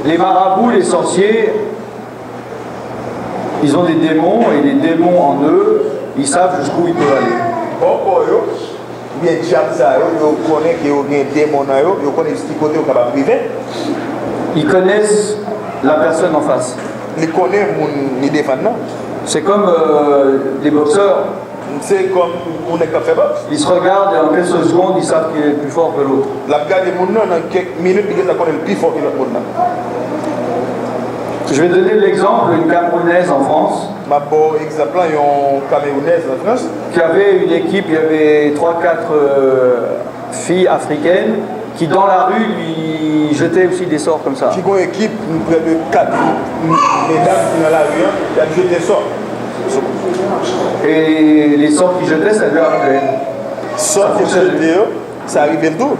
les marabouts, les sorciers, ils ont des démons et les démons en eux, ils savent jusqu'où ils peuvent aller. Ils connaissent la personne en face. C'est comme des boxeurs. C'est comme on est café box. Ils se regardent et en quelques secondes, ils savent qu'il est plus fort que l'autre. La garde des gens dans quelques minutes, ils savent qu'on est plus fort que l'autre. Je vais donner l'exemple d'une Camerounaise en France. Bon exemple, il y a une Camerounaise en France. Qui avait une équipe, il y avait 3-4 filles africaines qui dans la rue lui jetaient aussi des sorts comme ça. Qui a une équipe, près de 4 mesdames qui dans la rue, il a jeté des sorts. Et les sorts qu'ils jetaient, ça lui arrivait. Sorts qu'ils jetaient, ça arrivait le tout.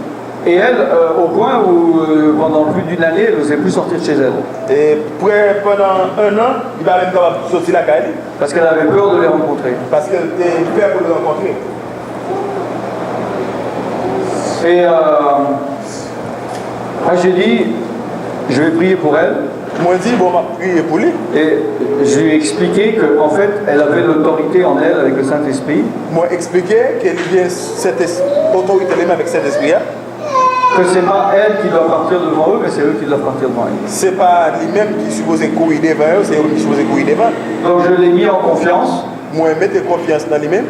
Et elle, au point où pendant plus d'une année, elle n'osait plus sortir de chez elle. Et pendant un an, il va même pas sortir la caille. Parce qu'elle avait peur de les rencontrer. Parce qu'elle était peur de les rencontrer. Et moi j'ai dit, je vais prier pour elle. Moi j'ai dit, bon, on va prier pour lui. Et je lui ai expliqué qu'en fait, elle avait l'autorité en elle avec le Saint-Esprit. Moi expliqué qu'elle vient cette autorité même avec cet esprit. Que c'est pas elle qui doit partir devant eux, mais c'est eux qui doivent partir devant elle. C'est pas lui-même qui suppose courir devant eux, c'est eux qui supposent courir devant. Donc je l'ai mis en confiance. Moi, mettez confiance dans lui-même.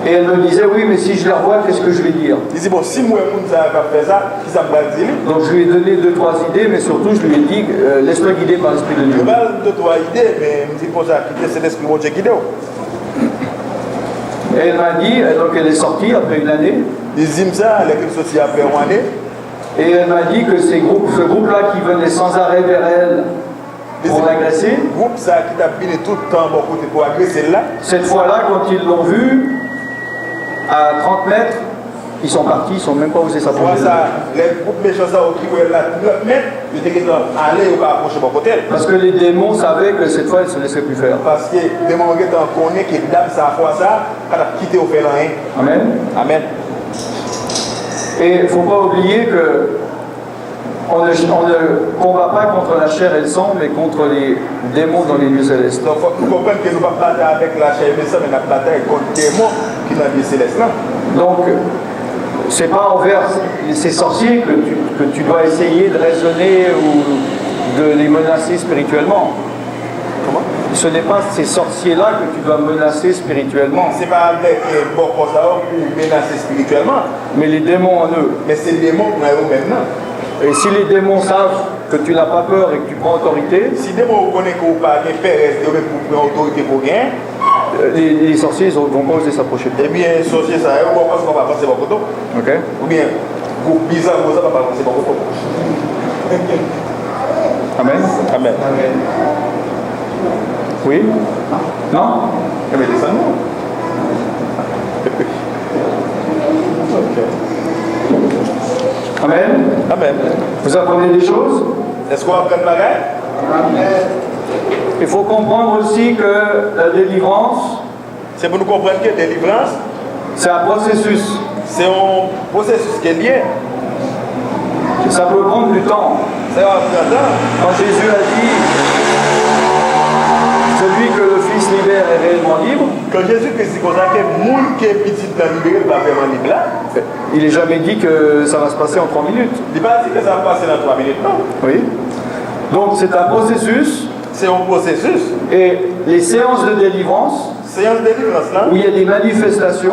Et elle me disait, oui, mais si je la revois, qu'est-ce que je vais dire? Il dit, bon, si moi, je vais faire ça, qui ça me va dire? Donc je lui ai donné 2-3 idées, mais surtout je lui ai dit, laisse-toi guider par l'Esprit de Dieu. Je vais 2-3 idées, mais je me dis, pour ça, quitter cet esprit, bon Dieu guidé. Et elle m'a dit, donc elle est sortie après une année. Il dit ça, elle est sortie après une année. Et elle m'a dit que ce groupe-là qui venait sans arrêt vers elle pour l'agresser. Groupe ça qui t'a venu tout le temps bon côté pour agresser là. Cette fois-là, quand ils l'ont vue, à 30 mètres, ils sont partis, ils ne sont même pas osé s'approcher. Les groupes méchants qui voulaient là 30 mètres, ils étaient allés ou pas approcher mon côté. Parce que les démons savaient que cette fois, ils ne se laisseraient plus faire. Parce que les démons connaissent que dame ça fois ça, quand elle a quitté au fait rien. Amen. Amen. Et il ne faut pas oublier que on ne combat pas contre la chair et le sang, mais contre les démons dans les lieux célestes. Donc il faut comprendre que nous ne pouvons pas battre avec la chair et le sang, mais nous battons contre les démons qui sont dans les lieux célestes. Donc, c'est pas envers ces sorciers que tu dois essayer de raisonner ou de les menacer spirituellement. Comment? Ce n'est pas ces sorciers-là que tu dois menacer spirituellement. C'est pas avec bon pour menacer spirituellement. Mais les démons en eux. Mais c'est les démons qu'on a eux maintenant. Et si les démons savent que tu n'as pas peur et que tu prends autorité. Si les démons connaissent qu'on pas de père pour prendre autorité pour rien. Les sorciers ils vont pas oser s'approcher. Eh bien, les sorciers, ça va parce qu'on va passer par côté. Ok. Ou bien, groupe bizarre, ça va passer par côté. Amen. Amen. Amen. Oui? Non? Eh bien, descends-nous. Ok. Amen. Amen. Vous apprenez des choses? Est-ce qu'on apprend la guerre? Amen. Il faut comprendre aussi que la délivrance, c'est pour nous comprendre que la délivrance, c'est un processus. C'est un processus qui est lié. Ça peut prendre du temps. Ça va prendre du temps. Quand Jésus a dit celui que le Fils libère est réellement libre. Quand Jésus-Christ dit que le monde qui est petit dans le libéré va vraiment libre là. Il n'est jamais dit que ça va se passer en 3 minutes. Il n'est pas dit que ça va passer dans 3 minutes, non. Oui. Donc c'est un processus. C'est un processus. Et les séances de délivrance, là, où il y a des manifestations,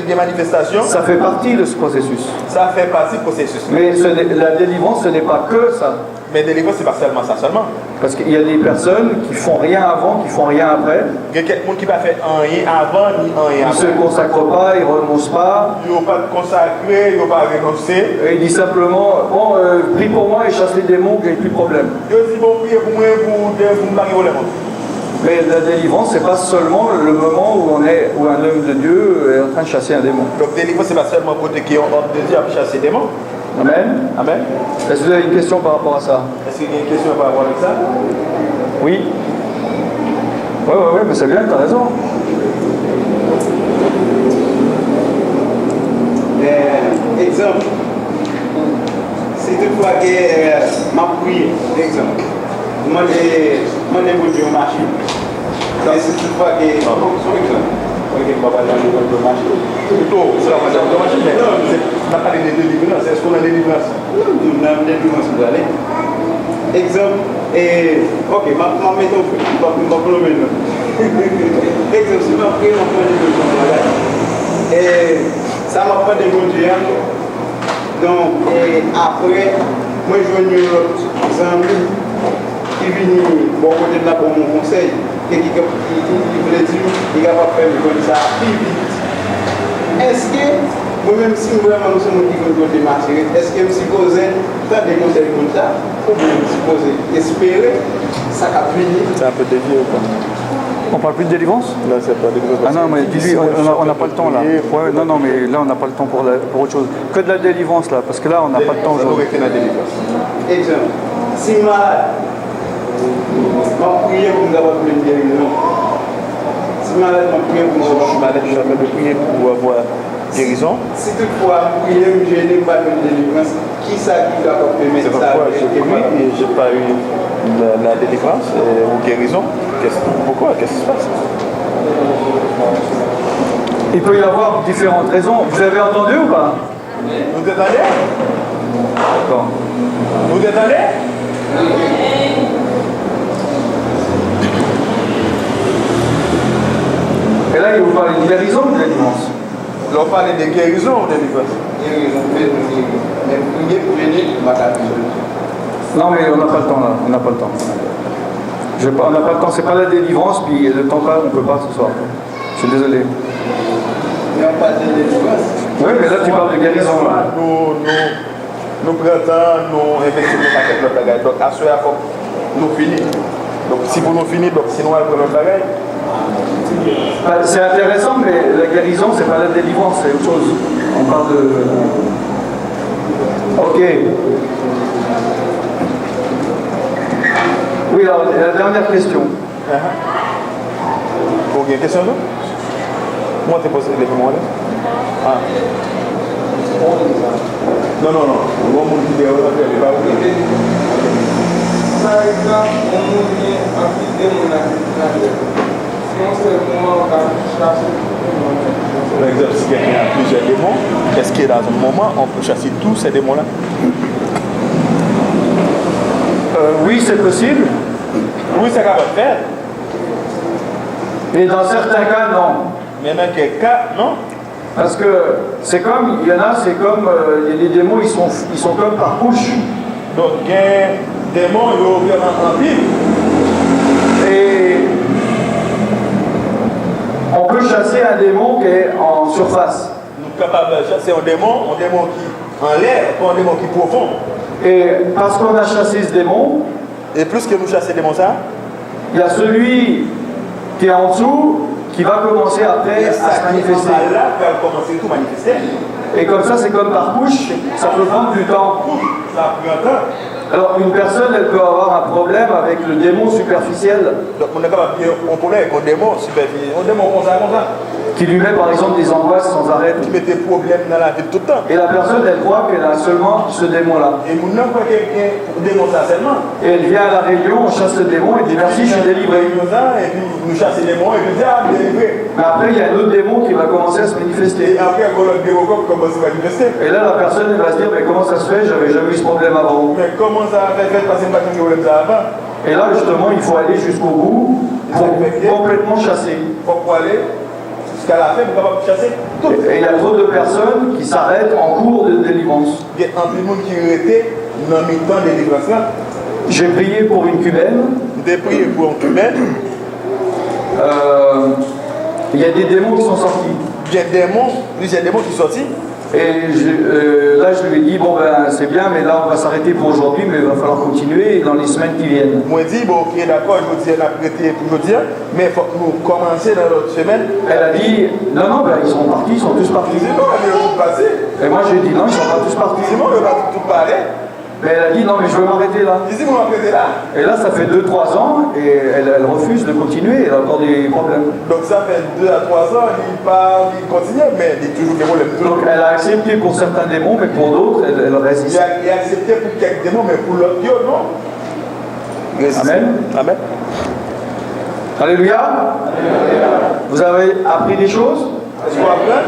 des manifestations, ça fait partie de ce processus. Ça fait partie du processus. Mais la délivrance, ce n'est pas que ça. Mais la délivrance, c'est pas seulement ça seulement. Parce qu'il y a des personnes qui font rien avant, qui font rien après. Il y a quelqu'un qui va faire rien avant ni rien après. Ils ne se consacrent pas, ils ne renoncent pas. Ils ne vont pas consacrer, ils ne vont pas renoncer. Et il dit simplement, bon, prie pour moi et chasse les démons, que j'ai plus de problème. Ils disent, bon, priez pour moi, vous me mariez au monde. Mais la délivrance, c'est pas seulement le moment où un homme de Dieu est en train de chasser un démon. Donc délivrance, c'est pas seulement côté qui est en ordre de Dieu à chasser des démons. Amen. Amen. Est-ce que vous avez une question par rapport à ça? Est-ce qu'il y a une question par rapport à ça? Oui. Oui, mais c'est bien, tu as raison. Exemple, si toutefois que m'a prié, exemple. Moi, j'ai vendu une machine. Et si tu vois que. Plutôt, c'est la machine. Non, on n'a pas de délivrance. Est-ce qu'on a des délivrances? Non, on a des délivrances, vous allez. Exemple, et. Ok, ma méthode, je vais pas le mettre. Exemple, si ma prière, on prend des délivrances. Et ça m'a pas dégondu. Donc, et après, moi, je vais venir aux amis qui viennent bon côté de là pour mon conseil. Et qui voulait dire qu'il va pas faire comme ça plus vite. Est-ce que, moi-même, si vraiment nous sommes qui veulent démarcher, est-ce que je me suppose faire des conseils comme ça, ou bien je me suppose espérer, ça va finir? C'est un peu dévié ou pas? On parle plus de délivrance? Là, c'est pas délivrance. Ah non, mais dis-lui, on n'a pas le temps là. Ouais, non, mais là, on n'a pas le temps pour autre chose. Que de la délivrance là, parce que là, on n'a pas le temps aujourd'hui. Exemple, si malade, ma prière pour nous avoir une guérison. Si malade, ma prière pour nous avoir une malade, je suis en train de prier pour avoir guérison. Si toutefois, prier me gêner pas une délivrance, qui ça qui doit permettre ça? C'est pourquoi je prie et je n'ai pas eu la délivrance ou guérison. Pourquoi? Qu'est-ce qui se passe? Il peut y avoir différentes raisons. Vous avez entendu ou pas? Vous êtes allé? D'accord. Vous êtes allé? Et là, il vous parle de guérison ou de délivrance? Là, on parle de guérison ou de délivrance? Guérison, mais prier pour venir, non, mais on n'a pas le temps là. On n'a pas le temps. On n'a pas le temps. C'est pas la délivrance, puis le temps pas, on ne peut pas ce soir. Je suis désolé. Mais on parle de délivrance. Oui, mais là, tu parles de guérison. Là. Nous prenons, nous investissons dans notre bagage. Donc, à ce moment, nous finissons. Donc, si vous nous finissez, donc, sinon, on va notre bagage. C'est intéressant, mais la guérison, c'est pas la délivrance, c'est autre chose. On parle de. Ok. Oui, alors, la dernière question. Ok, question là? Moi, tu posé les mots là? Ah. Non. Bon, mon vidéo, on va faire les barres. Par exemple, on vient en vidéo, par exemple, si quelqu'un a plusieurs démons, est-ce que dans un moment, on peut chasser tous ces démons-là? Oui, c'est possible. Oui, c'est capable de faire. Mais dans certains cas, non. Mais dans quel cas, non? Parce que c'est comme, il y en a, c'est comme, les démons, ils sont comme par couche. Donc, il y a un démon, il est vraiment en ville. Et on peut chasser un démon qui est en surface. Nous sommes capables de chasser un démon qui en l'air, pas un démon qui est profond. Et parce qu'on a chassé ce démon, et plus que nous chassons des démons, ça, il y a celui qui est en dessous qui va commencer après à se manifester. Là, va commencer tout manifester. Et comme ça, c'est comme par couche, ça peut prendre du temps. Ça a pris un temps. Alors, une personne, elle peut avoir un problème avec le démon superficiel. Donc, on est capable de dire un problème avec un démon superficiel. Un démon comme ça. Qui lui met par exemple des angoisses sans arrêt. Qui met des problèmes dans la vie tout le temps. Et la personne, elle croit qu'elle a seulement ce démon-là. Et vous n'avez pas quelqu'un pour démon ça seulement. Et elle vient à la réunion, on chasse le démon et dit merci, je suis délivré. Et puis nous chassons les démons et puis ah, délivré. Mais après, il y a un autre démon qui va commencer à se manifester. Et après, quand le démon commence à se manifester. Et là, la personne, elle va se dire, mais comment ça se fait? J'avais jamais eu ce problème avant. Mais comment ça a fait passer pas de problème ça avant? Et là, justement, il faut aller jusqu'au bout pour complètement chasser. Pourquoi aller jusqu'à la fin, vous ne pouvez pas chasser tout. Et il y a trop de personnes qui s'arrêtent en cours de délivrance. Il y a un peu de monde qui était dans le temps de délivrance là. J'ai prié pour une cubaine. J'ai prié pour une cubaine. Il y a des démons qui sont sortis. Il y a des démons qui sont sortis. Et là, je lui ai dit, bon ben c'est bien, mais là on va s'arrêter pour aujourd'hui, mais il va falloir continuer dans les semaines qui viennent. Moi je dis, bon ok d'accord, je vous dis, on a prêté pour aujourd'hui, mais il faut que nous commencer dans l'autre semaine. Elle a dit, non, ben, ils sont partis, ils sont tous partis. Non, elle est passée. Et moi j'ai dit, non, ils sont pas tous partis. Sinon, on va tout parler. Mais elle a dit non mais je veux m'arrêter là. Ici, vous m'arrêtez là. Et là ça fait 2-3 ans et elle refuse de continuer, elle a encore des problèmes. Donc ça fait 2 à 3 ans, il continue, mais il y a toujours des problèmes. Donc elle a accepté pour certains démons, mais pour d'autres, elle résiste. Il a accepté pour quelques démons, mais pour l'autre, non. Amen. Amen. Alléluia. Vous avez appris des choses? Est-ce qu'on apprend?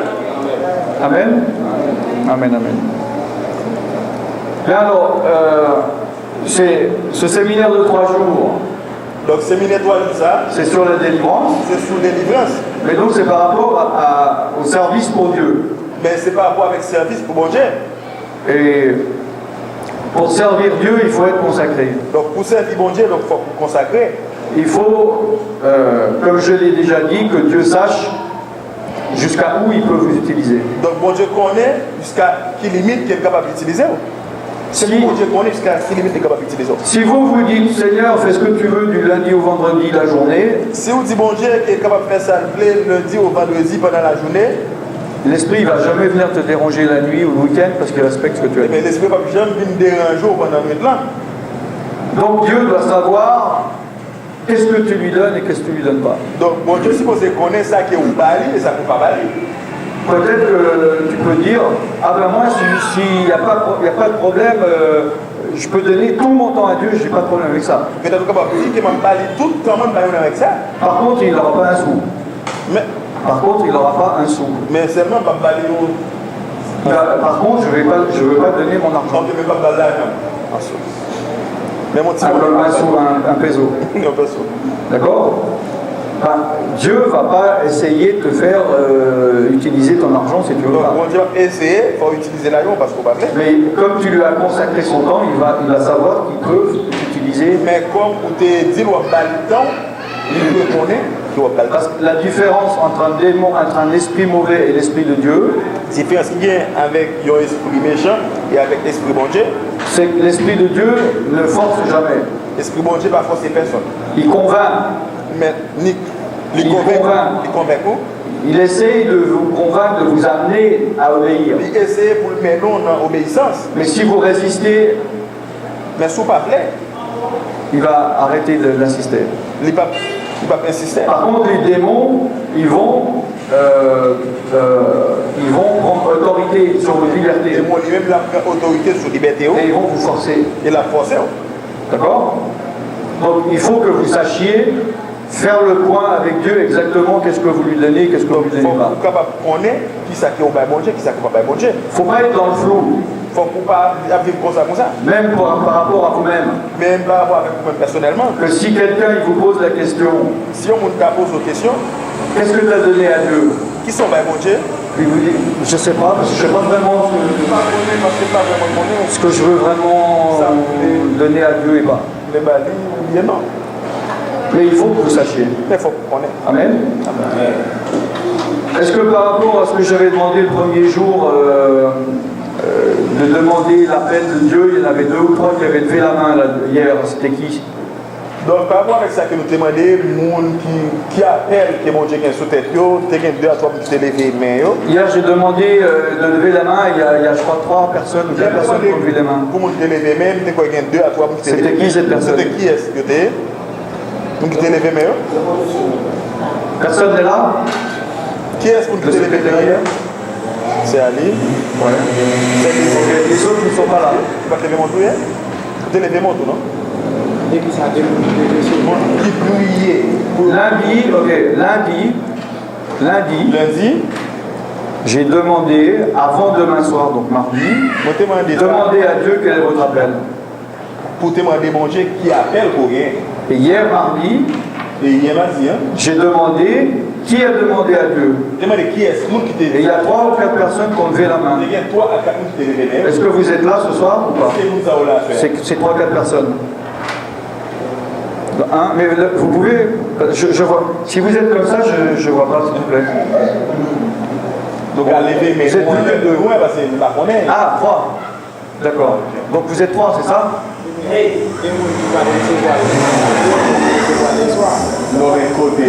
Amen. Amen, amen. Bien alors, ce séminaire de 3 jours, Donc, séminaire 3 jours, ça, c'est sur la délivrance, c'est sous délivrance. mais donc c'est par rapport au service pour Dieu. Mais c'est par rapport avec service pour bon Dieu. Et pour servir Dieu, il faut être consacré. Donc, pour servir bon Dieu, il faut consacrer. Il faut, comme je l'ai déjà dit, que Dieu sache jusqu'à où il peut vous utiliser. Donc, bon Dieu connaît jusqu'à quelle limite qu'il est capable d'utiliser. C'est bon Dieu connaît jusqu'à quelle limite il est capable d'utiliser. Si vous vous dites, Seigneur, fais ce que tu veux du lundi au vendredi la journée, Si vous dites bon Dieu qui est capable de faire ça le lundi au vendredi pendant la journée, l'esprit ne va jamais venir te déranger la nuit ou le week-end parce qu'il respecte ce que tu as dit. mais l'esprit ne va jamais venir déranger pendant la nuit là. Donc Dieu doit savoir qu'est-ce que tu lui donnes et qu'est-ce que tu lui donnes pas. Donc, bon Dieu, si vous connaissez ça qui est au bali et ça ne peut pas bali. Peut-être que tu peux dire, ah ben moi, s'il n'y a pas de problème, je peux donner tout mon temps à Dieu, je n'ai pas de problème avec ça. Peut-être que vous dites que je bali tout le monde avec ça. Par contre, il n'aura pas un sou. Par contre, il n'aura pas un sou. Mais seulement je bali. Par contre, je ne veux pas donner mon argent. Je ne veux pas bali l'argent. Mais mon petit Un sou, un peso. D'accord? Dieu ne va pas essayer de te faire utiliser ton argent si tu veux pas. Donc, bon Dieu va essayer pour utiliser l'argent parce qu'on va faire. Mais comme tu lui as consacré son temps, il va savoir qu'il peut utiliser. Mais comme on te dit, on va bali le temps, il peut connaître. Parce que la différence entre un démon, entre un esprit mauvais et l'esprit de Dieu, la différence qu'il y a avec un esprit méchant et avec l'esprit bon Dieu, c'est que l'esprit de Dieu ne force jamais. L'esprit bon Dieu ne va pas forcer personne. Il convainc. Mais il convainc. Il essaye de vous convaincre, de vous amener à obéir. Il essaie pour le mettre en obéissance. Mais si vous résistez, mais si vous ne parlez pas, il va arrêter d'insister. Il ne va pas insister. Par contre, les démons, ils vont prendre autorité sur votre liberté. Les démons lui-même prennent autorité sur la liberté. Et ils vont vous forcer. Et la forcer. D'accord? Donc il faut que vous sachiez faire le point avec Dieu exactement qu'est-ce que vous lui donnez, qu'est-ce que vous lui donnez pas. Il faut capable de connaître qui ça qui est au bon Dieu, qui ça qui est au bon Dieu. Il ne faut pas être dans le flou. Il ne faut pas vivre comme ça. Même par rapport à vous-même. Même par rapport avec vous-même personnellement. Que si quelqu'un il vous pose la question, si on vous pose une question, qu'est-ce que tu as donné à Dieu? Qui sont bon Dieu? Il vous dit, je ne sais pas, parce que je ne sais pas vraiment ce que je veux vraiment donner à Dieu et pas. Non. Mais il faut que vous sachiez. Il faut qu'on ait. Amen. Amen. Est-ce que par rapport à ce que j'avais demandé le premier jour, de demander l'appel de Dieu, il y en avait 2 ou 3 qui avaient levé la main là, hier, c'était qui? Donc par rapport avec ça que nous demandons, les gens qui appellent que mon Dieu est sous tête, il y a 2 à 3 qui se lever les mains. Hier j'ai demandé de lever la main, il y a je crois 3 personnes ou 2 personnes qui ont levé les mains. Pour moi, lever les mains, il y a 2 à 3 qui se lever. C'était qui cette personne? C'était qui est-ce que tu es? Donc tu t'es levé les mains. Personne n'est là? Qui est-ce que tu t'es levé les mains? C'est Ali. Ouais. Les autres ne sont pas là. Tu vas te lever mon tour, hein? Tu t'es levé mon tour, non? Qui priait. Lundi, j'ai demandé, avant demain soir, donc mardi, demander à Dieu quel est votre appel. Pour demander mon Dieu qui appelle pour rien. Et hier mardi, j'ai demandé qui a demandé à Dieu. Et il y a 3 ou 4 personnes qui ont levé la main. Est-ce que vous êtes là ce soir ou pas? C'est 3 ou 4 personnes. Mais vous pouvez, je vois, si vous êtes comme ça, je ne vois pas, s'il vous plaît. Donc, à lever, mais vous êtes plus de loin parce que je ne la connais. Ah, 3. D'accord. Donc vous êtes 3, c'est ça?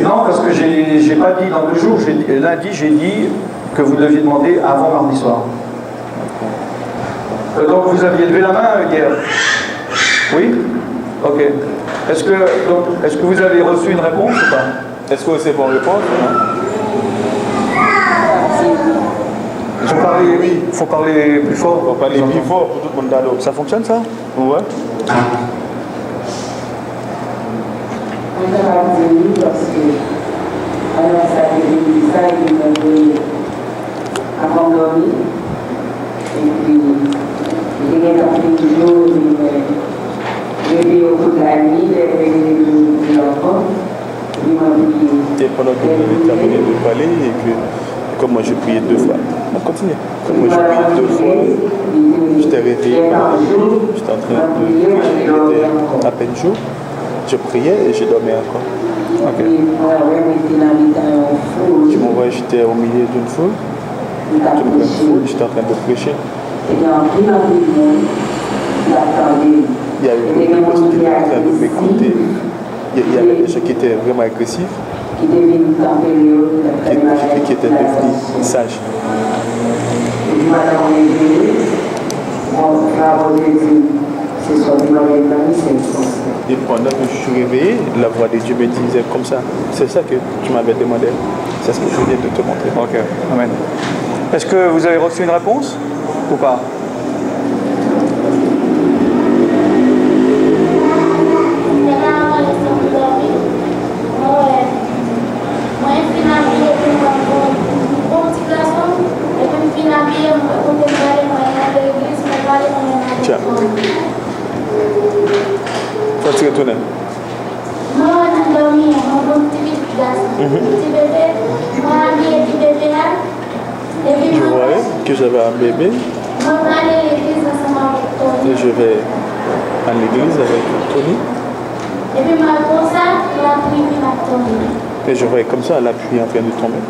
Non, parce que j'ai pas dit dans 2 jours, lundi j'ai dit que vous deviez demander avant mardi soir. Donc vous aviez levé la main hier? Oui? Ok. Est-ce que vous avez reçu une réponse ou pas? Est-ce que c'est bon réponse? Il faut parler plus fort. Il faut parler plus fort pour tout le monde d'alors. Ça fonctionne ça? Ouais. On a dit parce que alors ça a été ça, il m'a donné avant de dormir. Et puis, il est rentré toujours, il est au bout de la nuit, il est venu de l'enfant. Il m'a dit. Et pendant que vous avez terminé de parler, et que comme moi je priais 2 fois, on continue. Comme moi je priais 2 fois, j'étais réveillé, j'étais en train de prier, il était à peine jour, je priais et je dormais encore. Ok. Tu m'envoies, j'étais au milieu d'une foule, j'étais en train de prêcher. Il y a eu beaucoup de personnes qui étaient en train de m'écouter. Il y avait des gens qui étaient vraiment agressifs, qui étaient devenus sages. Et pendant que je suis réveillé, la voix de Dieu me disait comme ça. C'est ça que tu m'avais demandé. C'est ce que je viens de te montrer. Ok, amen. Est-ce que vous avez reçu une réponse ou pas? Tiens. Faut te retourner. Je voyais que j'avais un bébé et je vais à l'église avec Tony. Et je voyais comme ça la pluie en train de tomber.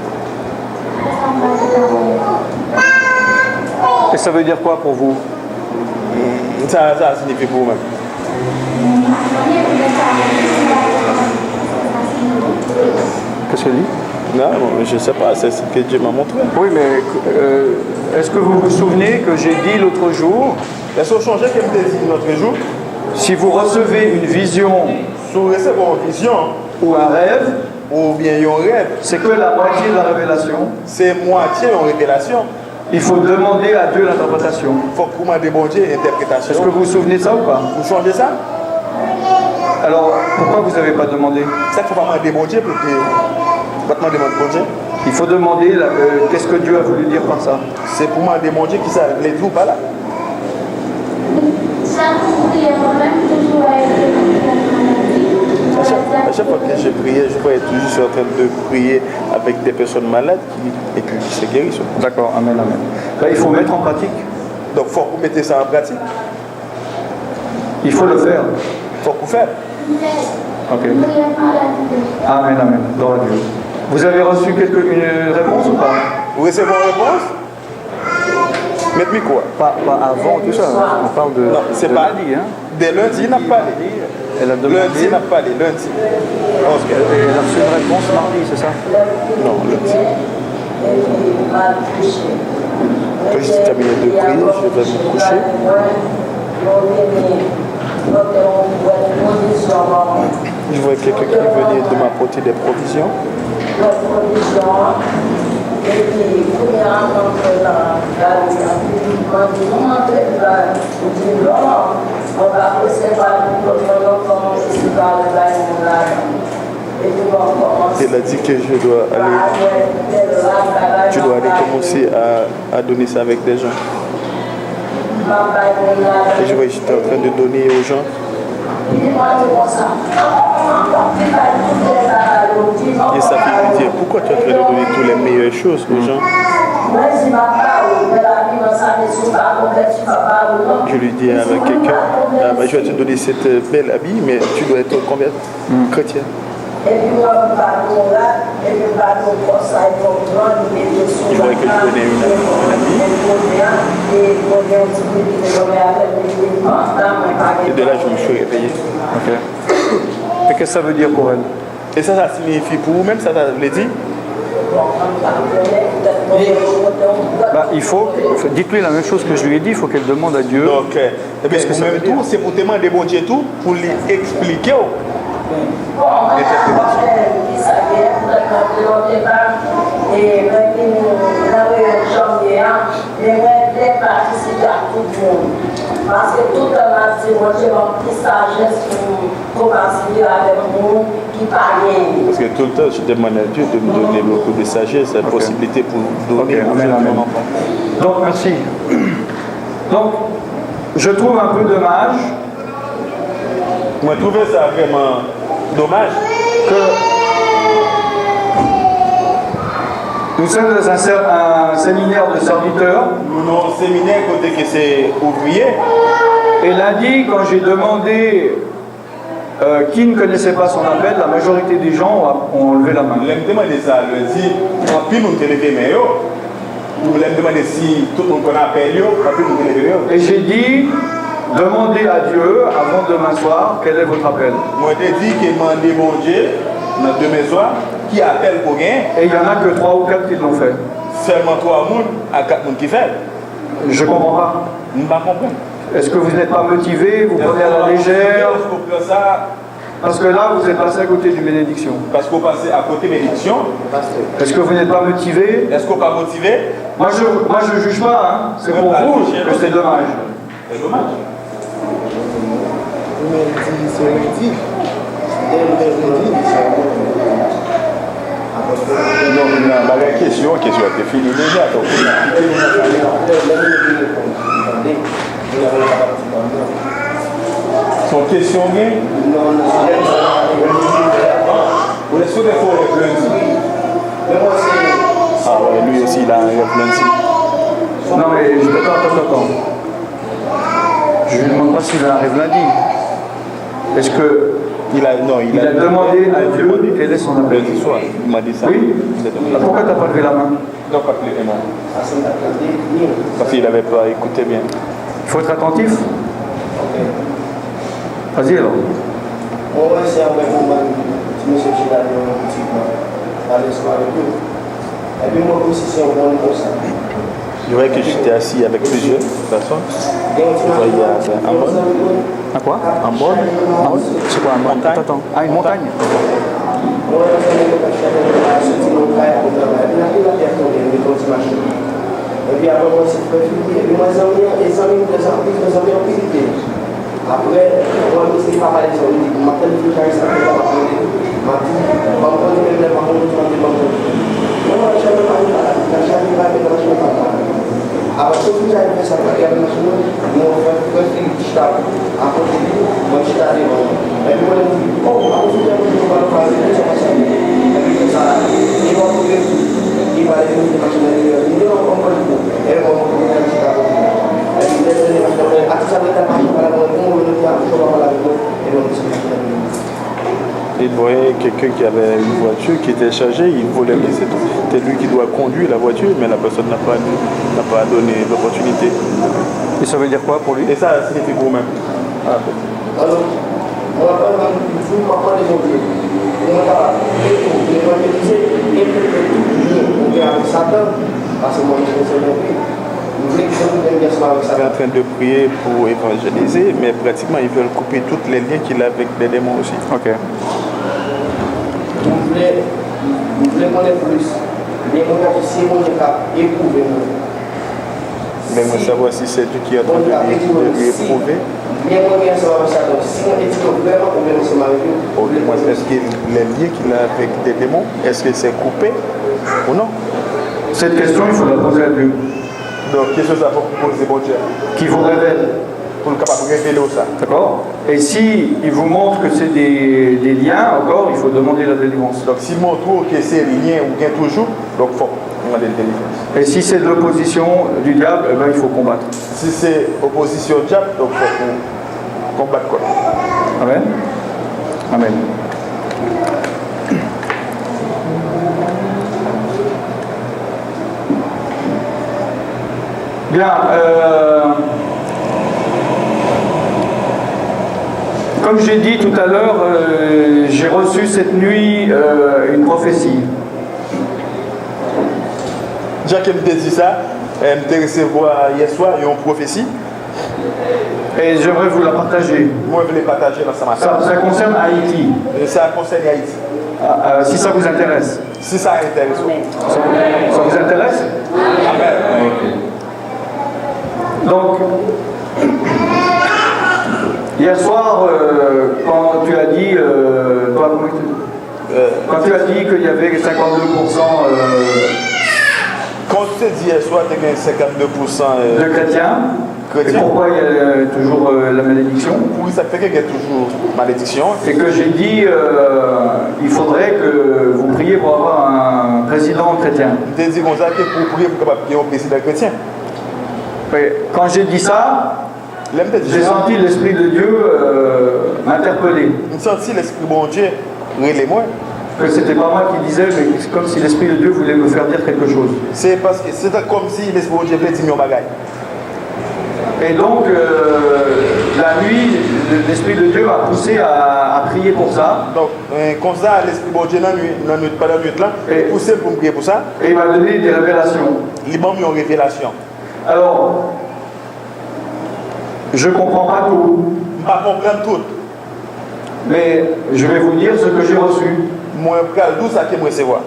Et ça veut dire quoi pour vous? Ça signifie pour vous-même. Qu'est-ce qu'elle dit? Non, je ne sais pas, c'est ce que Dieu m'a montré. Oui, mais est-ce que vous vous souvenez que j'ai dit l'autre jour, Est-ce qu'on changeait comme tu dit l'autre jour? si vous recevez une vision Si vous recevez une vision ou un rêve, ou bien un rêve, c'est que la moitié de la révélation. c'est moitié en révélation. Il faut demander à Dieu l'interprétation. Il faut que vous m'avez demandé l'interprétation. Est-ce que vous vous souvenez de ça ou pas? Vous changez ça? Alors, pourquoi vous n'avez pas demandé? Ça, il faut pas me demander pour que. Pas te demander. Il faut demander qu'est-ce que Dieu a voulu dire par ça. C'est pour me demander qui ça les dit ou pas là. À chaque fois que je priais, je voyais toujours en train de prier avec des personnes malades et puis qui se guérissent. D'accord, amen, amen. Là, il faut mettre en pratique. Donc il faut que vous mettez ça en pratique. Il faut le faire. Il faut que vous faites. Ok. Amen, amen. Gloire à Dieu. Vous avez reçu une réponse ou pas? Vous recevez une réponse? Mettez quoi? Pas avant tout ça. On parle de. Non, c'est pas lundi, hein? Dès lundi, il n'a pas allé. Elle a demandé. Lundi, il n'a pas allé. Lundi. Elle a reçu une réponse mardi, c'est ça? Non, lundi. Quand j'ai terminé de prier, je vais me coucher. Je vois quelqu'un qui venait de m'apporter des provisions. Il a dit que je dois aller commencer à donner ça avec des gens. Et je vois que j'étais en train de donner aux gens. Et ça peut lui dire, pourquoi tu es en train de donner toutes les meilleures choses aux gens? Je lui dis avec quelqu'un, je vais te donner cette belle habit, mais tu dois être chrétien. Je voyais que je donnais une amie. Et de là, je me suis réveillé. Ok. Et qu'est-ce que ça veut dire pour elle? Et ça signifie pour vous-même, ça veut dire? Bah, dites-lui la même chose que je lui ai dit, il faut qu'elle demande à Dieu. Donc, qu'est-ce que ça veut dire? C'est pour demander bon Dieu tout, pour lui expliquer. Parce que tout le monde a dit, moi j'ai une sagesse pour commencer avec nous qui parle. Parce que tout le temps, je demande à Dieu de me donner beaucoup de sagesse, la possibilité pour donner mon enfant. Donc, merci. Donc, je trouve un peu dommage. Moi, je trouvais ça vraiment dommage que nous sommes dans un séminaire de serviteurs. Nous avons un séminaire côté que c'est ouvrier. Et lundi, quand j'ai demandé qui ne connaissait pas son appel, la majorité des gens ont levé la main. Je me demandé ça lundi, en plus nous téléphonons, mais nous me demandé si tout le monde connaît l'appel, en plus nous téléphonons. Et j'ai dit, demandez à Dieu avant demain soir quel est votre appel. Moi j'ai dit que demandez mon Dieu demain soir qui appelle pour rien. Et il n'y en a que 3 ou 4 qui l'ont fait. Seulement 3 personnes à 4 personnes qui fait. Je ne comprends pas. Je ne comprends pas. Est-ce que vous n'êtes pas motivé, vous prenez à la légère? Parce que là, vous êtes passé à côté d'une bénédiction. Parce qu'on passe à côté de bénédiction. Est-ce que vous n'êtes pas motivé? Est-ce qu'on n'est pas motivé? Moi, je ne juge pas. Hein. C'est pour vous que c'est dommage. C'est dommage. Non, la question a été finie déjà. Son question est vous laissez des fois avec lundi. Ah ouais, lui aussi il a un rêve lundi. Non mais attends. Je ne lui demande pas s'il a un rêve lundi. Est-ce que il a demandé à Dieu quel est son appel? Lundi soir, il m'a dit ça. Oui. Pourquoi tu n'as pas levé la main? Non, pas levé la main. Parce qu'il n'avait pas écouté bien. Il faut être attentif. Vas-y alors. Je voyais que j'étais assis avec plusieurs personnes. Je voyais un bon. À quoi? Un bon. C'est quoi un montagne? Attends. Ah, une montagne. Après, on va essayer de parler sur lui. On m'a tellement fait ça que je m'a dit, on va prendre le même par contre, on va demander. Non, je ne vais pas aller là. Après, tout le monde a fait ça, il y a une machine, on va faire un stop. Après, on va se aller. Et puis, on va dire, oh, après, tout le monde va faire ça, ça va se et puis, ça, il va trouver, il va aller dans une machine, il va comprendre, et on va comprendre un petit peu. Il voyait quelqu'un qui avait une voiture qui était chargée, il voulait que c'était lui qui doit conduire la voiture, mais la personne n'a pas donné l'opportunité. Et ça veut dire quoi pour lui? Et ça, c'était pour même. Alors, on va pas les objets. On va évangéliser et on est avec Satan, parce que moi je suis en train de prier pour évangéliser, mais pratiquement ils veulent couper tous les liens qu'il a avec les démons aussi. Ok. Vous voulez connaître plus. Les gens qui sont éprouvés. Mais moi savoir si c'est Dieu qui est en train de lui éprouver. Au moins, est-ce que les liens qu'il a avec des démons, est-ce que c'est coupé ou non? Cette question, il faut la poser à Dieu. Donc, qu'est-ce que ça faut poser bon Dieu? Qui vous révèle. Pour le capable de révéler ça. D'accord. Et si il vous montre que c'est des liens, encore, il faut demander la délivrance. Donc, s'il montre que c'est des liens ou bien toujours, donc il faut demander la délivrance. Et si c'est de l'opposition du diable, eh ben, il faut combattre. Si c'est opposition au diable, donc il faut combattre quoi. Amen. Amen. Bien. Comme j'ai dit tout à l'heure, j'ai reçu cette nuit une prophétie. Jacques me dit ça, me recevoir hier soir une prophétie. Et j'aimerais vous la partager. Moi, je vais les partager dans sa Ça concerne Haïti. Ça concerne Haïti. Si ça vous intéresse. Si ça intéresse. Ça vous intéresse? Amen. Donc, hier soir, quand tu as dit, quand tu as dit qu'il y avait 52%, quand tu t'es dit hier soir, tu as 52% de chrétiens, et pourquoi il y a toujours la malédiction? Oui, ça fait qu'il y a toujours malédiction. Et que j'ai dit, il faudrait que vous priez pour avoir un président chrétien. Tu t'es dit qu'on a pour prier pour qu'il y ait un président chrétien. Quand j'ai dit ça, j'ai senti l'Esprit de Dieu m'interpeller. J'ai senti l'Esprit de mon Dieu relais-moi. Que c'était pas moi qui disais, mais c'est comme si l'Esprit de Dieu voulait me faire dire quelque chose. C'est parce que c'était comme si l'Esprit de Dieu voulait dire mon bagage. Et donc, la nuit, l'Esprit de Dieu m'a poussé à prier pour ça. Donc, comme ça, l'Esprit de Dieu, dans la nuit, pas la nuit là, poussé pour me prier pour ça. Et il m'a donné des révélations. Il m'a mis en révélation. Alors, je ne comprends pas tout. Je ne comprends pas tout. Mais je vais vous dire ce que j'ai reçu. Moi, d'où ça qui me recevoir.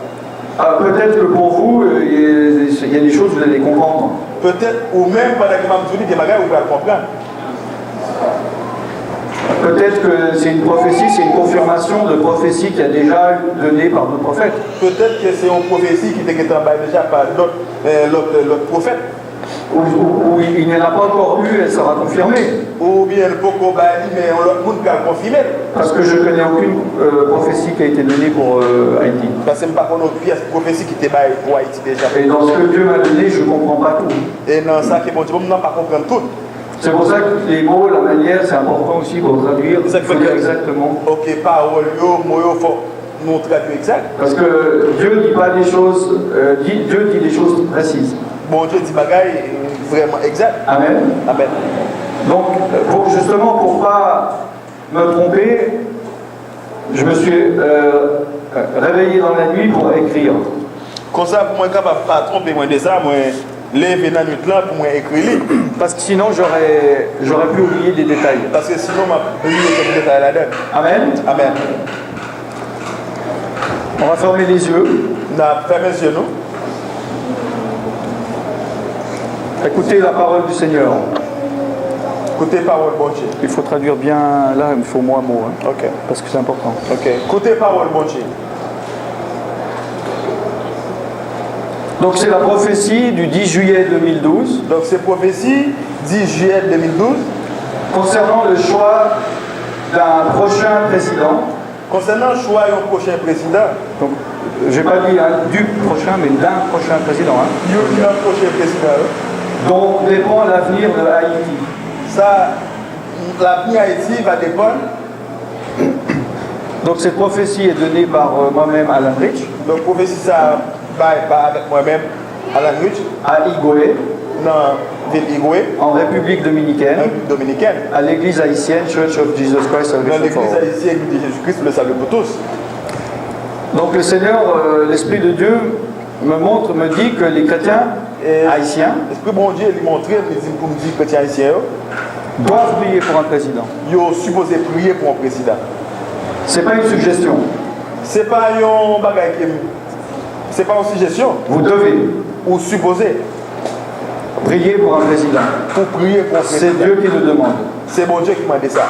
Peut-être que pour vous, il y a des choses que vous allez comprendre. Peut-être, ou même pendant que je me dis des bagages, vous allez comprendre. Peut-être que c'est une prophétie, c'est une confirmation de prophétie qui a déjà donnée par d'autres prophètes. Peut-être que c'est une prophétie qui était travaillée déjà par l'autre prophète. Ou il n'y en a pas encore eu, elle sera confirmée. Ou bien le Poko Bali, mais l'autre monde qui a confirmé. Parce que je ne connais aucune prophétie qui a été donnée pour Haïti. Parce que je ne connais pas une pièce prophétie qui était donnée pour Haïti déjà. Et dans ce que Dieu m'a donné, je ne comprends pas tout. Et dans ça, bon Dieu, je ne peux pas comprendre tout. C'est pour ça que les mots, la manière, c'est important aussi pour traduire. Il faut dire exactement. Ok, parole, il faut nous traduire exact. Parce que Dieu ne dit pas des choses, Dieu dit des choses précises. Bon Dieu dit bagaille vraiment exact. Amen. Amen. Donc, justement, pour ne pas me tromper, je me suis réveillé dans la nuit pour écrire. Comme ça, pour moi, je ne peux pas tromper moi de ça, moi, lever dans la nuit là pour moi écrire. Parce que sinon, j'aurais pu oublier des détails. Parce que sinon, je vais oublier des détails là-dedans. Amen. Amen. On va fermer les yeux. On a fermé les yeux, nous. Écoutez la parole du Seigneur. Écoutez parole, bon Dieu. Il faut traduire bien, là, il faut mot à mot. Hein, ok. Parce que c'est important. Ok. Écoutez parole, bon Dieu. Donc c'est la prophétie du 10 juillet 2012. Donc c'est prophétie 10 juillet 2012. Concernant le choix d'un prochain président. Concernant le choix d'un prochain président. Donc, je n'ai pas dit du prochain, mais d'un prochain président. Hein. D'un prochain président. Dont dépend l'avenir de Haïti. Ça, l'avenir Haïti va dépendre. Donc cette prophétie est donnée par moi-même, Alan Rich. Donc prophétie ça va avec moi-même, Alan Rich. À Higoué. Dans ville Higoué. En République dominicaine. Dominicaine. À l'église haïtienne, Church of Jesus Christ. Dans l'église haïtienne de Jésus-Christ, le salut pour tous. Donc le Seigneur, l'Esprit de Dieu me dit que les chrétiens haïtiens, l'Esprit bon Dieu lui montre, pour me dire chrétiens haïtiens, doivent prier pour un président. Ils sont supposés prier pour un président. C'est pas une suggestion. C'est pas un bagage qui c'est pas une suggestion. Vous devez. Ou supposez. Prier pour un président. Pour prier pour un président. C'est Dieu qui le demande. C'est bon Dieu qui m'a dit ça.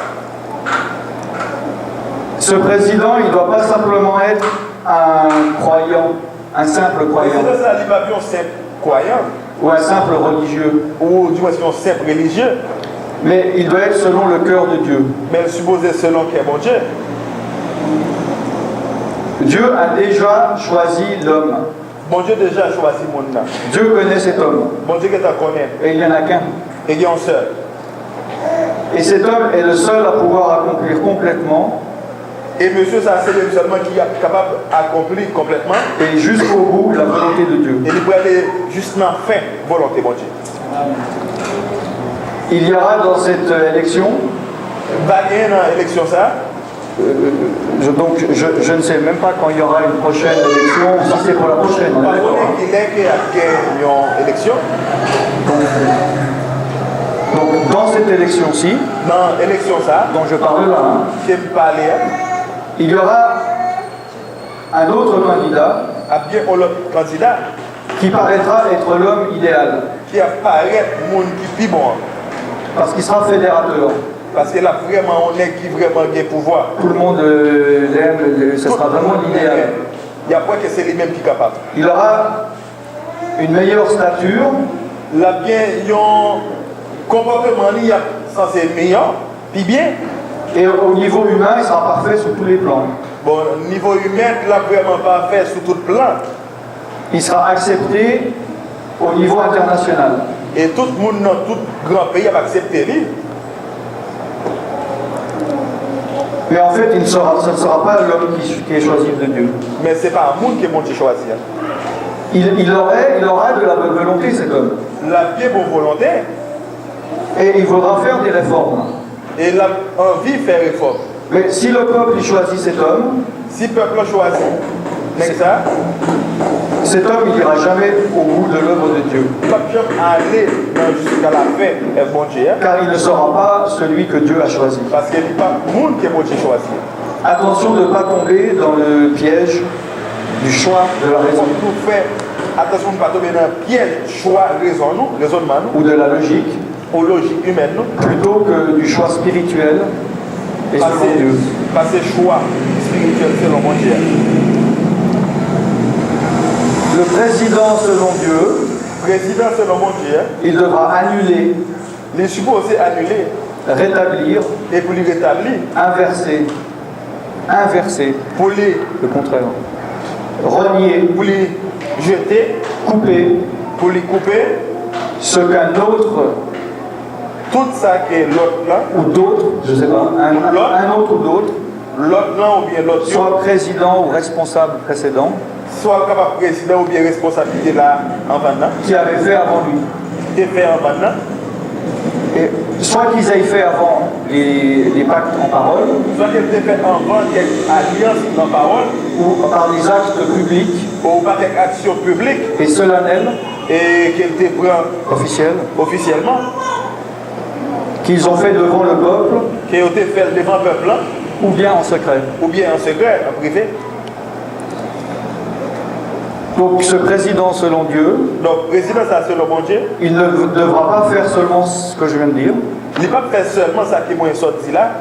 Ce président, il ne doit pas simplement être un croyant, un simple croyant. C'est ça, il va bien un simple croyant. Ou un simple religieux. Ou du moins un simple religieux. Mais il doit être selon le cœur de Dieu. Mais supposé selon qui est bon Dieu. Dieu a déjà choisi l'homme. Bon Dieu déjà choisi mon nom. Dieu connaît cet homme. Bon Dieu qui t'a connaît. Et il n'y en a qu'un. Et il y a un seul. Et cet homme est le seul à pouvoir accomplir complètement. Et monsieur, ça c'est le seulement qui est capable d'accomplir complètement. Et jusqu'au bout la volonté de Dieu. Et il peut aller justement fin volonté, bon Dieu. Il y aura dans cette élection. Va gagner dans l'élection ça. Donc je ne sais même pas quand il y aura une prochaine élection, si c'est pour la prochaine. Parce qu'il est qu'il y a une élection. Donc dans cette élection-ci, Dans l'élection ça, dont je parle là, qui me parlait, il y aura un autre candidat à bien l'autre candidat qui paraîtra être l'homme idéal, qui apparaît monde qui est bon. parce qu'il sera fédérateur. Parce que là vraiment on est qui vraiment a pouvoir. Tout le monde l'aime, ce sera vraiment l'idéal. Il y a pas que c'est lui-même qui est capable. Il aura une meilleure stature, Là bien un comportement il est censé être meilleur, puis bien. et au niveau humain, il sera parfait sur tous les plans. Bon, niveau humain, là vraiment pas fait sur tout plan. Il sera accepté au niveau international. Et tout le monde dans tout grand pays va accepter lui. Mais en fait, ce ne sera pas l'homme qui est choisi de Dieu. Mais ce n'est pas un monde qui est monté choisir. Il aura de la bonne volonté, cet homme. La bien bonne volonté Et il voudra faire des réformes. et la envie de faire réforme. Mais si le peuple il choisit cet homme, Si le peuple a choisi, c'est ça, cet homme il n'ira jamais au bout de l'œuvre de Dieu. pas aller jusqu'à la fin et bon Dieu. Car il ne sera pas celui que Dieu a choisi. Parce qu'il n'y a pas de monde qui est monté choisir. Attention de ne pas tomber dans le piège du choix de la raison Pour faire attention de ne pas tomber dans un piège, choix, raisonnement, ou de la logique, ou logique humaine, plutôt que du choix spirituel et selon Dieu. passer choix spirituel selon mon Dieu. Le président selon Dieu, Président selon mon Dieu, il devra annuler, il est supposé annuler rétablir, et pour lui rétablir, inverser, pour lui, le contraire, renier, pour lui jeter, couper pour lui couper, ce qu'un autre tout ça que l'autre là, ou d'autres, je ne sais pas, un autre ou d'autres, l'autre là ou bien l'autre, soit président ou responsable précédent, soit capable président ou bien responsabilité là en maintenant, qui avait fait avant lui. et fait en maintenant, Et soit qu'ils aient fait avant les pactes en parole, soit qu'elle ait fait avant quelque alliance dans parole, ou par des actes publics ou pas quelque action publique, et solennels, et qu'elle te prend officiels, officiellement, qu'ils ont fait devant le peuple, qu'elle te fait devant le peuple là, ou bien en secret. ou bien en secret, en privé. Donc ce président selon Dieu, Donc, président, ça selon mon Dieu, il ne devra pas faire seulement ce que je viens de dire, il n'est pas fait seulement ça qui m'a sorti là,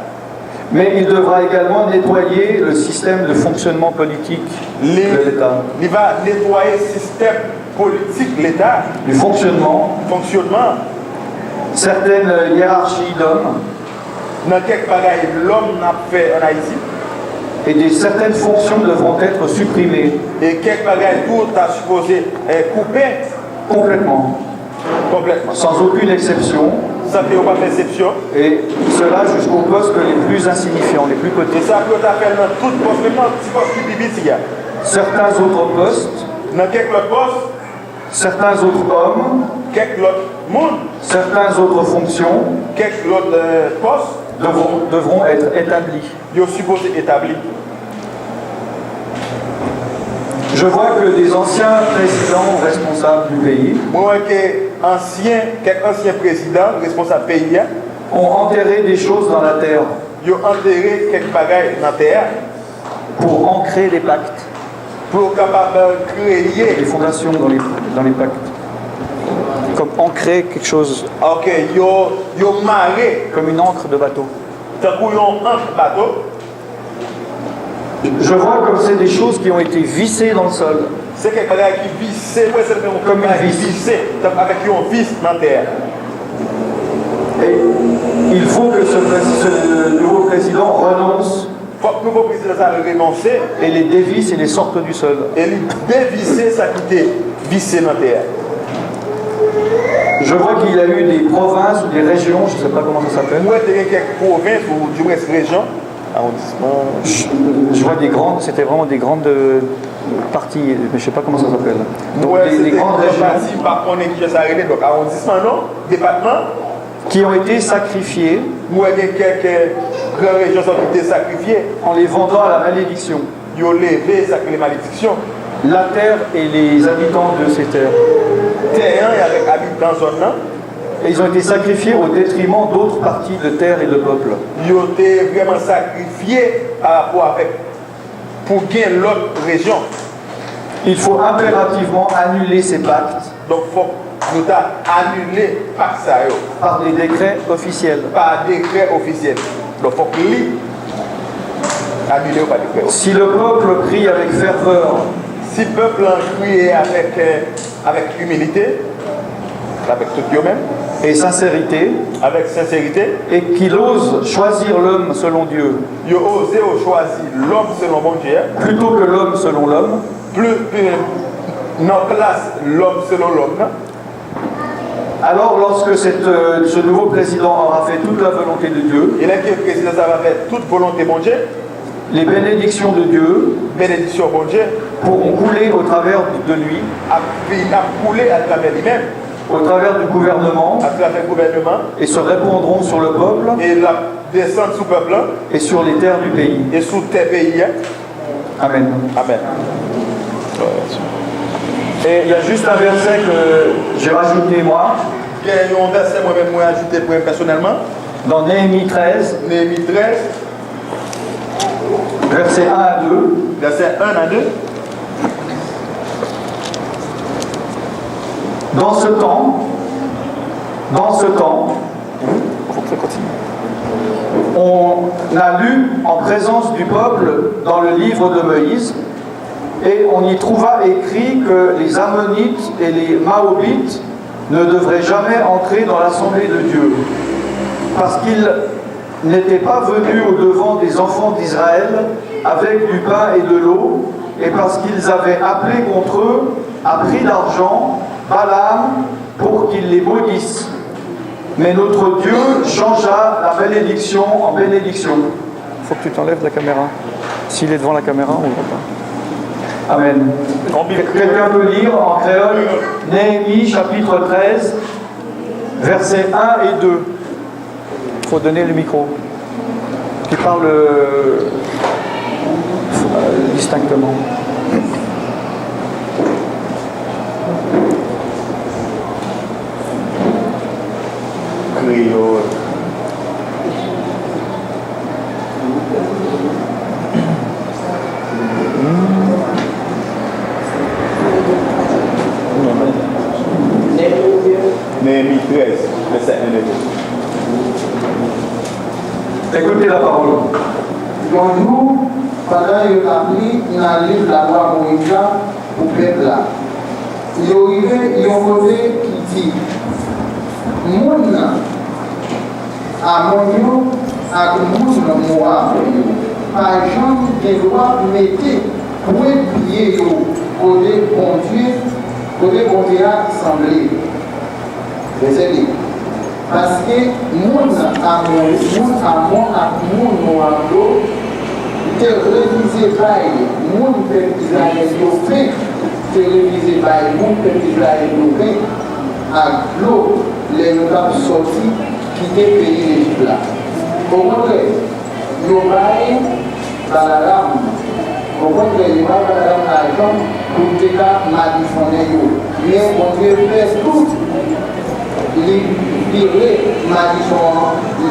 mais il devra également nettoyer le système de fonctionnement politique de l'État, il va nettoyer le système politique, l'État, du fonctionnement, fonctionnement, certaines hiérarchies d'hommes dans quelques bagailles l'homme n'a fait en Haïti, et certaines fonctions devront être supprimées et quelques bagailles tout a supposé couper complètement, complètement. sans aucune exception, Ça fait pas d'exception. et cela jusqu'aux postes les plus insignifiants, les plus Et petits. ça peut faire dans tout poste, même dans petit poste qui vit ici. Certains autres postes, Dans quelques autres postes, certains autres hommes, quelques autres monde, certaines autres fonctions quelques autres postes, devront être établis. ils sont supposés établis. Je vois que des anciens présidents responsables du pays Moi, quelques anciens présidents, responsables pays, ont enterré des choses dans la terre ils ont enterré quelques bagailles dans la terre pour ancrer les pactes, pour capable les créer. fondations dans les pactes. Comme ancrer quelque chose, Ok, ils ont marré, comme une encre de bateau. tant qu'ils ont un bateau. Je vois comme c'est des choses qui ont été vissées dans le sol. C'est quelque chose qui visse, ouais, c'est Comme une vis. vissé, avec un vis dans la terre. Et il faut que ce nouveau président renonce Il faut que le nouveau président ça renoncer et les dévisse et les sorte du sol. et lui dévisser ça qui était vissé dans la terre. Je vois qu'il y a eu des provinces ou des régions, je ne sais pas comment ça s'appelle. Moi, il y a quelques provinces ou du moins régions, arrondissements. Je vois des grandes, c'était vraiment des grandes parties, mais je ne sais pas comment ça s'appelle. Donc Ouais, des grandes régions par contre, qui s'arrêté, donc arrondissement, non, département. qui ont été sacrifiées Moi, il y a quelques grandes régions ont été sacrifiées. En les vendant à la malédiction. Ils ont levé les malédictions. La terre et les habitants de ces terres. Terre et avec habitants zone. Et ils ont été sacrifiés au détriment d'autres parties de terre et de peuple. Ils ont été vraiment sacrifiés par rapport avec pour gagner l'autre région. Il faut impérativement annuler ces pactes. Donc il faut nous annuler par ça. Par des décrets officiels. Par décret officiel. Donc il faut que annuler par décret. Si le peuple crie avec ferveur. Si le peuple crie avec humilité, avec tout Dieu même, et sincérité, avec sincérité, et qu'il ose choisir l'homme selon Dieu, il ose choisir l'homme selon mon Dieu, plutôt que l'homme selon l'homme, plus non classe l'homme selon l'homme. Alors lorsque ce nouveau président aura fait toute la volonté de Dieu, et là que le président aura fait toute volonté de Dieu, les bénédictions de Dieu, bénédictions de Dieu, pourront couler au travers de lui, à couler à travers lui-même, au travers du gouvernement, à travers le gouvernement, et se répandront sur le peuple, et la descendre sous le peuple, et sur les terres du pays. Et sous tes pays. Amen. Amen. Et il y a juste un verset que j'ai rajouté moi. Il y a un verset moi-même ajouté pour personnellement. Dans Néhémie 13. Néhémie 13. Versets 1 à 2. Versets 1 à 2. Dans ce temps, on a lu en présence du peuple dans le livre de Moïse, et on y trouva écrit que les Ammonites et les Moabites ne devraient jamais entrer dans l'assemblée de Dieu, parce qu'ils n'étaient pas venus au-devant des enfants d'Israël avec du pain et de l'eau, et parce qu'ils avaient appelé contre eux à prix d'argent Balaam pour qu'il les maudisse. Mais notre Dieu changea la malédiction en bénédiction. Il faut que tu t'enlèves la caméra. S'il est devant la caméra, on ne voit pas. Amen. Quelqu'un peut lire en créole Néhémie chapitre 13, versets 1 et 2. Il faut donner le micro. Qui parle distinctement. Créole. Néhémie 13, verset 1 et 2. Écoutez la parole. Donc nous, pendant qu'il a pris dans le livre de la loi Moïse pour le peuple là, il y a un côté qui dit moun à mon à moun moi par exemple des lois mettez pour pied côté bon Dieu a semblé. Parce que moun à mon te révisé par moun peuple Israël yo fait te révisé par moun peuple Israël yo fait à l'eau les nous avons sorti quitter le pays d'Égypte là. Au contraire, nous avons dans la lame. Au contraire, nous avons dans la lame l'argent pour te manipuler. Mais on Dieu fait tout. Il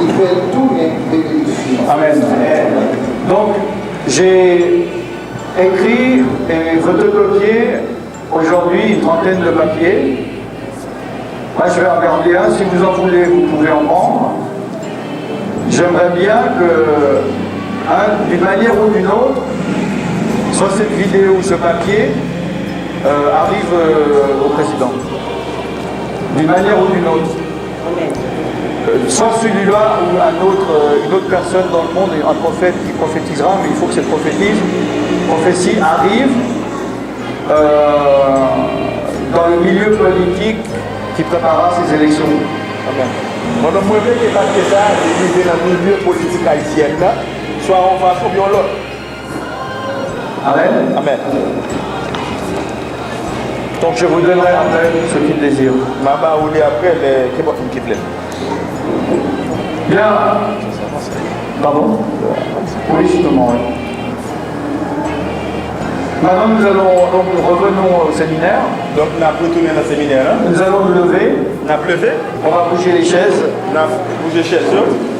fait tout les bénéfices. Amen. Donc, j'ai écrit et photocopié aujourd'hui une trentaine de papiers. Moi, je vais en garder un. Si vous en voulez, vous pouvez en prendre. J'aimerais bien que, d'une manière ou d'une autre, soit cette vidéo ou ce papier arrive au président. D'une manière ou d'une autre. Soit celui-là ou une autre personne dans le monde, un prophète qui prophétisera, mais il faut que cette prophétie arrive dans le milieu politique qui préparera ces élections. Amen. Madame, moi, je veux que ça arrive dans le milieu politique haïtien, soit en face ou bien l'autre. Amen. Amen. Donc je vous donnerai après ce qu'il désire. Maman, vous dites après, qui va quitter. Bien. Pardon? Oui, justement, oui. Maintenant, nous allons, donc, nous revenons au séminaire. Donc, on a retourné dans le séminaire. Nous allons nous lever. On a levé. On va bouger les chaises. On a bougé les chaises.